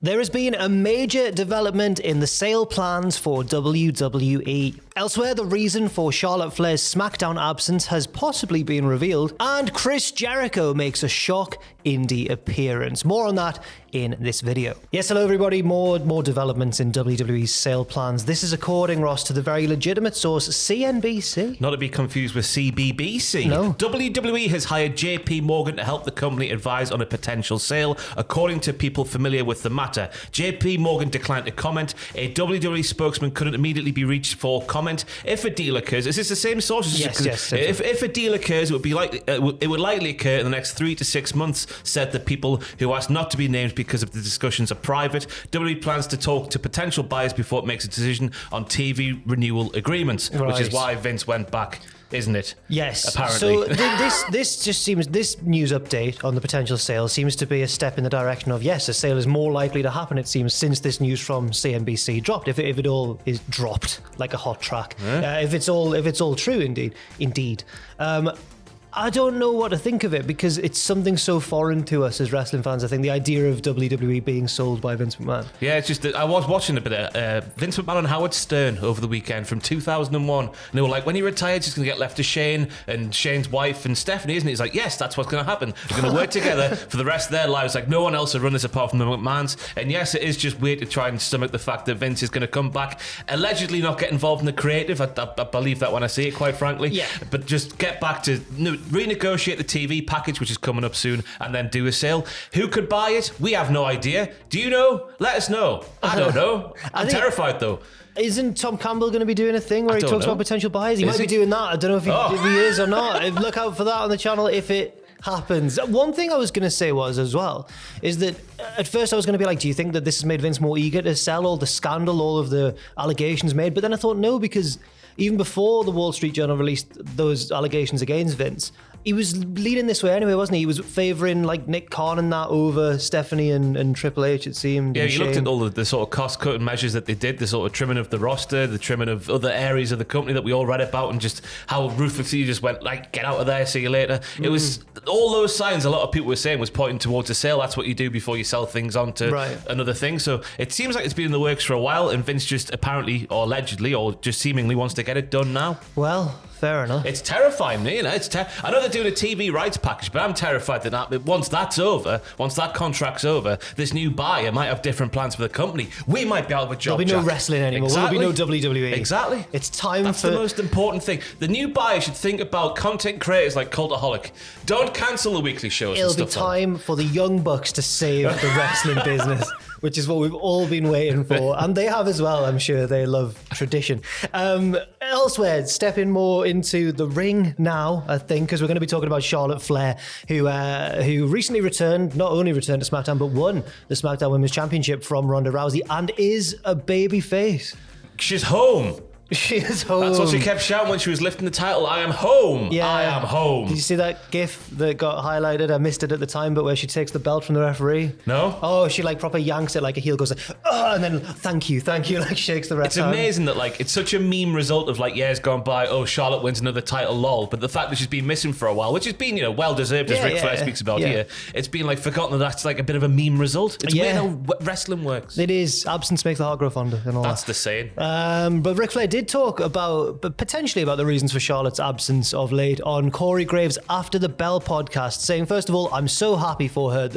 There has been a major development in the sale plans for WWE. Elsewhere, the reason for Charlotte Flair's SmackDown absence has possibly been revealed, and Chris Jericho makes a shock Indy appearance. More on that in this video. Yes, hello everybody. More developments in WWE's sale plans. This is according, Ross, to the very legitimate source CNBC. Not to be confused with CBBC. No. WWE has hired JP Morgan to help the company advise on a potential sale, according to people familiar with the matter. JP Morgan declined to comment. A WWE spokesman couldn't immediately be reached for comment. If a deal occurs, is this the same source? Yes. If a deal occurs, it would likely occur in the next 3 to 6 months, said the people who asked not to be named because of the discussions are private. WWE plans to talk to potential buyers before it makes a decision on TV renewal agreements, which is why Vince went back, isn't it? Yes. Apparently. So this news update on the potential sale seems to be a step in the direction of, yes, a sale is more likely to happen, it seems, since this news from CNBC dropped. If it all is dropped like a hot track. Yeah. If it's all true, indeed. I don't know what to think of it because it's something so foreign to us as wrestling fans. I think the idea of WWE being sold by Vince McMahon. Yeah, it's just that I was watching a bit of Vince McMahon and Howard Stern over the weekend from 2001, and they were like, when he retires, he's going to get left to Shane and Shane's wife and Stephanie, isn't he? He's like, yes, that's what's going to happen. They're going to work together for the rest of their lives. Like, no one else will run this apart from the McMahons. And yes, it is just weird to try and stomach the fact that Vince is going to come back, allegedly not get involved in the creative. I believe that when I see it, quite frankly. Yeah. But just get back to renegotiate the TV package, which is coming up soon, and then do a sale. Who could buy it? We have no idea. Do you know? Let us know. I don't know. I'm terrified though. Isn't Tom Campbell going to be doing a thing where he talks about potential buyers? He might be doing that. I don't know if he is or not. Look out for that on the channel if it happens. One thing I was going to say is that at first I was going to be like, do you think that this has made Vince more eager to sell all the scandal, all of the allegations made? But then I thought, no, because even before the Wall Street Journal released those allegations against Vince, he was leaning this way anyway, wasn't he? He was favouring like Nick Khan and that over Stephanie and Triple H, it seemed. Yeah, you looked at all of the sort of cost-cutting measures that they did, the sort of trimming of the roster, the trimming of other areas of the company that we all read about, and just how ruthlessly you just went, like, get out of there, see you later. It was all those signs a lot of people were saying was pointing towards a sale. That's what you do before you sell things on to another thing. So it seems like it's been in the works for a while, and Vince just apparently, or allegedly, or just seemingly wants to get it done now. Well, fair enough. It's terrifying me, you know. I know they're doing a TV rights package, but I'm terrified that once that's over, once that contract's over, this new buyer might have different plans for the company. We might be out of a job. There'll be no wrestling anymore. Exactly. There'll be no WWE. Exactly. It's time That's the most important thing. The new buyer should think about content creators like Cultaholic. Don't cancel the weekly shows. It'll be time for the Young Bucks to save the wrestling business, which is what we've all been waiting for. And they have as well, I'm sure. They love tradition. Elsewhere, stepping more into the ring now, I think, because we're going to be talking about Charlotte Flair, who recently not only returned to SmackDown, but won the SmackDown Women's Championship from Ronda Rousey and is a babyface. She's home. She is home. That's what she kept shouting when she was lifting the title. I am home. Yeah. I am home. Did you see that GIF that got highlighted? I missed it at the time, but where she takes the belt from the referee? No. Oh, she like proper yanks it, like a heel goes like, oh, and then thank you, like shakes the ref. It's amazing that like it's such a meme result of like years gone by. Oh, Charlotte wins another title, lol. But the fact that she's been missing for a while, which has been well deserved, as Ric Flair speaks about here, it's been like forgotten that's like a bit of a meme result. It's weird how wrestling works. It is. Absence makes the heart grow fonder and all that's the saying. But Ric Flair did talk potentially about the reasons for Charlotte's absence of late on Corey Graves' After the Bell podcast, saying, first of all, I'm so happy for her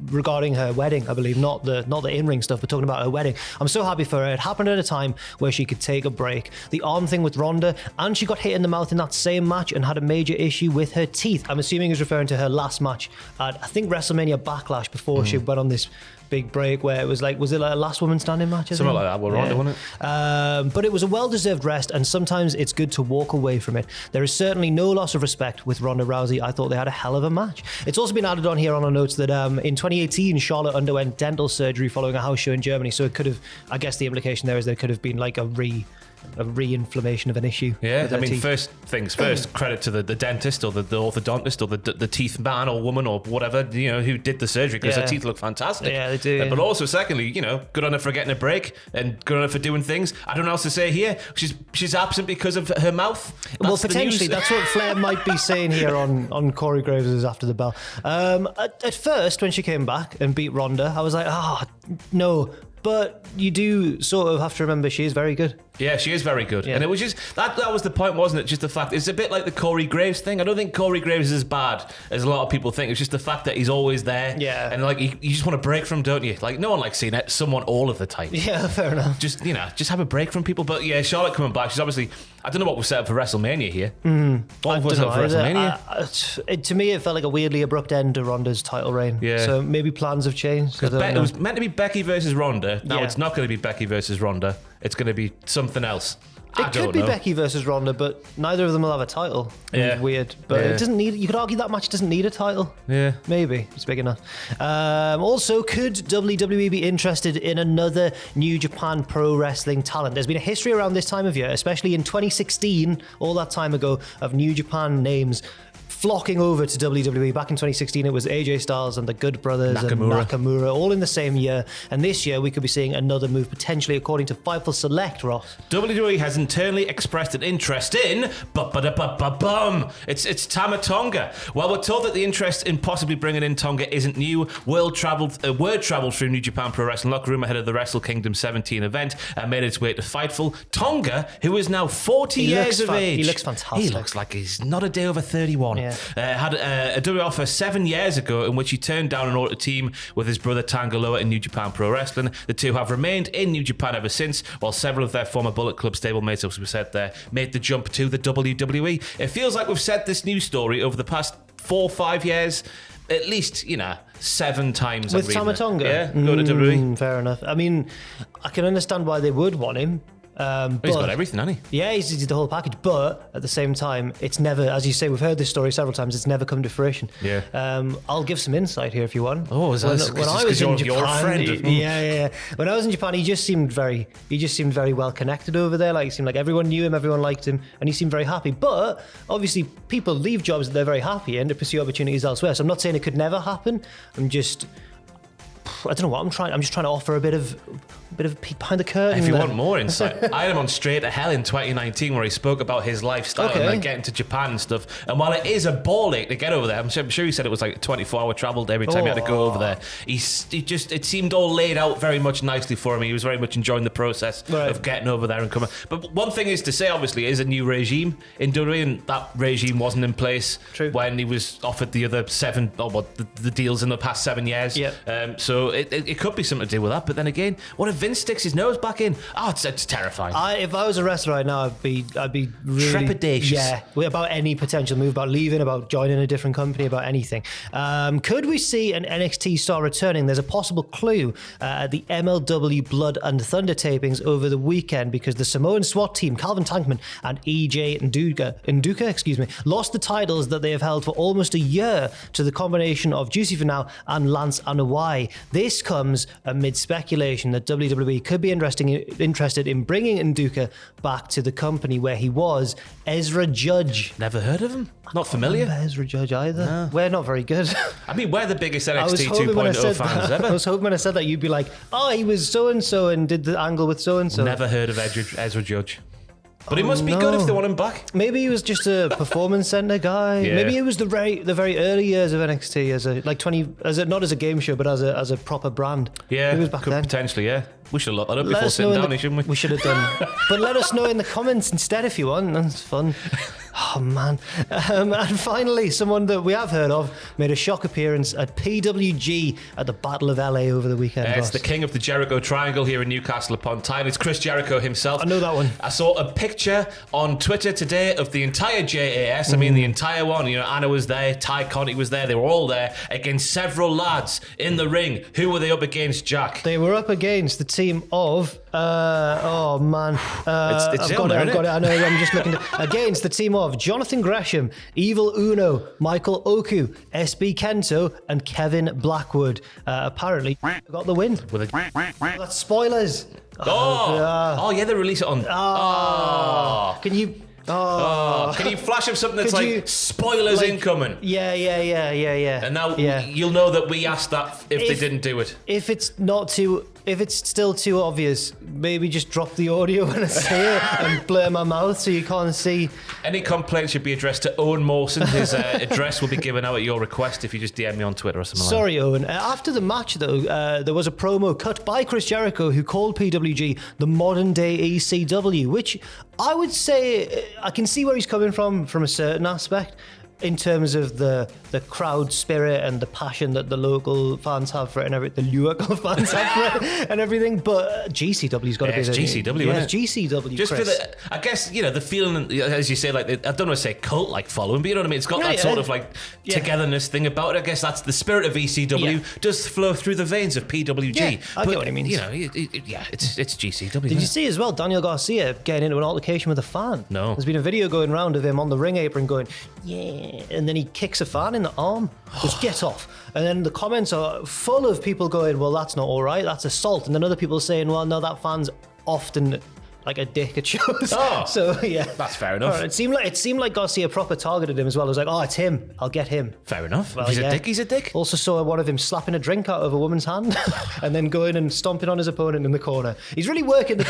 regarding her wedding, I believe, not the in-ring stuff, but talking about her wedding. I'm so happy for her. It happened at a time where she could take a break. The arm thing with Ronda, and she got hit in the mouth in that same match and had a major issue with her teeth. I'm assuming he's referring to her last match at, I think, WrestleMania Backlash before she went on this big break where it was like, was it like a last woman standing match? Something like that, Ronda, wasn't it? But it was a well-deserved rest, and sometimes it's good to walk away from it. There is certainly no loss of respect with Ronda Rousey. I thought they had a hell of a match. It's also been added on here on our notes that in 2018, Charlotte underwent dental surgery following a house show in Germany, so it could have, I guess the implication there is there could have been like a a re-inflammation of an issue. Yeah, with her teeth. first things first, credit to the dentist or the orthodontist or the teeth man or woman or whatever, who did the surgery, because her teeth look fantastic. Yeah, they do. But also, secondly, good on her for getting a break and good on her for doing things. I don't know what else to say here. She's absent because of her mouth. Well, potentially, that's what Flair might be saying here on Corey Graves' After the Bell. At first, when she came back and beat Ronda, I was like, no. But you do sort of have to remember she is very good. Yeah, she is very good. Yeah. And it was just, that was the point, wasn't it? Just the fact, it's a bit like the Corey Graves thing. I don't think Corey Graves is as bad as a lot of people think. It's just the fact that he's always there. Yeah. And you just want a break from, don't you? Like, no one likes seeing someone all of the time. Yeah, fair enough. Just have a break from people. But yeah, Charlotte coming back, she's obviously, I don't know what was set up for WrestleMania here. What was set up for WrestleMania? To me, it felt like a weirdly abrupt end to Ronda's title reign. Yeah. So maybe plans have changed. It was meant to be Becky versus Ronda. Now Yeah. it's not going to be Becky versus Ronda. It's going to be something else. It could be Becky versus Ronda, but neither of them will have a title. Yeah. Weird. But it doesn't need, you could argue that match doesn't need a title. Yeah. Maybe. It's big enough. Also, could WWE be interested in another New Japan Pro Wrestling talent? There's been a history around this time of year, especially in 2016, all that time ago, of New Japan names flocking over to WWE. Back in 2016, it was AJ Styles and the Good Brothers and Nakamura, all in the same year. And this year, we could be seeing another move, potentially, according to Fightful Select, Ross. WWE has internally expressed an interest in It's Tama Tonga. While we're told that the interest in possibly bringing in Tonga isn't new, word travelled through New Japan Pro Wrestling locker room ahead of the Wrestle Kingdom 17 event and made its way to Fightful. Tonga, who is now 40 years of age. He looks fantastic. He looks like he's not a day over 31. Yeah. Had a WWE offer 7 years ago in which he turned down an order team with his brother Tangaloa in New Japan Pro Wrestling. The two have remained in New Japan ever since, while several of their former Bullet Club stablemates, as we said there, made the jump to the WWE. It feels like we've said this news story over the past 4 or 5 years, at least, 7 times. With Tama Tonga? Yeah, go to WWE. Fair enough. I mean, I can understand why they would want him. But he's got everything, hasn't he? Yeah, he's the whole package. But at the same time, it's never, as you say, we've heard this story several times. It's never come to fruition. Yeah. I'll give some insight here if you want. Oh, is that when I was in Japan, you're a friend? Yeah. When I was in Japan, he just seemed very well connected over there. Like, it seemed like everyone knew him, everyone liked him, and he seemed very happy. But obviously, people leave jobs that they're very happy in to pursue opportunities elsewhere. So I'm not saying it could never happen. I don't know what I'm trying. I'm just trying to offer a bit of peek behind the curtain. If you want more insight, I had him on Straight to Hell in 2019 where he spoke about his lifestyle and getting to Japan and stuff. And while it is a ball ache to get over there, I'm sure he said it was like a 24-hour travel every time he had to go over there. It seemed all laid out very much nicely for him. He was very much enjoying the process of getting over there and coming. But one thing is to say, obviously, is a new regime in WWE, and that regime wasn't in place when he was offered the other the deals in the past 7 years. Yep. So it could be something to do with that. But then again, what if Vince sticks his nose back in? It's terrifying. If I was a wrestler right now, I'd be really trepidatious. Yeah, about any potential move, about leaving, about joining a different company, about anything. Could we see an NXT star returning? There's a possible clue at the MLW Blood and Thunder tapings over the weekend, because the Samoan SWAT team, Calvin Tankman and EJ Nduka, lost the titles that they have held for almost a year to the combination of Juicy for Now and Lance Anoa'i. This comes amid speculation that WWE could be interested in bringing Nduka back to the company where he was. Ezra Judge. Never heard of him? Not familiar? Ezra Judge either. No. We're not very good. I mean, we're the biggest NXT 2.0 fans ever. I was hoping when I said that you'd be like, he was so-and-so and did the angle with so-and-so. Never heard of Ezra Judge. But he must be good if they want him back. Maybe he was just a performance center guy. Yeah. Maybe it was the very early years of NXT not as a game show, but as a proper brand. Yeah, he was back then. Potentially. Yeah, we should look that up before sitting down, shouldn't we? We should have done. But let us know in the comments instead if you want. That's fun. Oh man! And finally, someone that we have heard of made a shock appearance at PWG at the Battle of LA over the weekend. It's the king of the Jericho Triangle here in Newcastle upon Tyne. It's Chris Jericho himself. I know that one. I saw a picture on Twitter today of the entire JAS. I mean, the entire one. Anna was there, Ty Conti was there. They were all there against several lads in the ring. Who were they up against, Jack? They were up against the team of. It's I've got it. I know. I'm just looking against the team of Jonathan Gresham, Evil Uno, Michael Oku, SB Kento, and Kevin Blackwood. Apparently, got the win. With That's spoilers. Oh, yeah, they release it on. Can you? Can you flash up something that's like spoilers incoming? Yeah. And now you'll know that we asked that if they didn't do it. If it's still too obvious, maybe just drop the audio when I say it and blur my mouth so you can't see. Any complaints should be addressed to Owen Mawson. His address will be given out at your request if you just DM me on Twitter or something Sorry, Owen. After the match, though, there was a promo cut by Chris Jericho who called PWG the modern-day ECW, which I would say I can see where he's coming from a certain aspect. In terms of the crowd spirit and the passion that the local fans have for it and everything, the local fans have for it and everything, but GCW's got to be it's GCW, yeah, isn't it? GCW, just Chris. for the, I guess, the feeling, as you say, like, I don't want to say cult-like following, but you know what I mean? It's got that sort of like togetherness thing about it. I guess that's the spirit of ECW does flow through the veins of PWG. Yeah, I get what he means. It's GCW. Did you see as well Daniel Garcia getting into an altercation with a fan? No. There's been a video going around of him on the ring apron going, yeah, and then he kicks a fan in the arm. Goes, get off. And then the comments are full of people going, well, that's not all right, that's assault. And then other people saying, well, no, that fan's often like a dick at shows. Oh, so yeah, that's fair enough. Right, it seemed like Garcia proper targeted him as well. It was like, oh, it's him, I'll get him. Fair enough. Well, He's a dick. He's a dick. Also saw one of him slapping a drink out of a woman's hand and then going and stomping on his opponent in the corner. He's really working the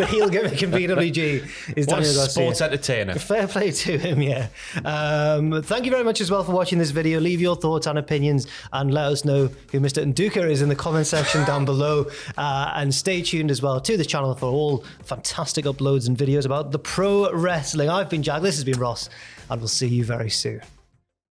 heel gimmick in PWG. Is what Daniel a Garcia. sports entertainer. Fair play to him, yeah. Thank you very much as well for watching this video. Leave your thoughts and opinions and let us know who Mr. Nduka is in the comment section down below. And stay tuned as well to the channel for all fantastic uploads and videos about the pro wrestling. I've been Jack, this has been Ross, and we'll see you very soon.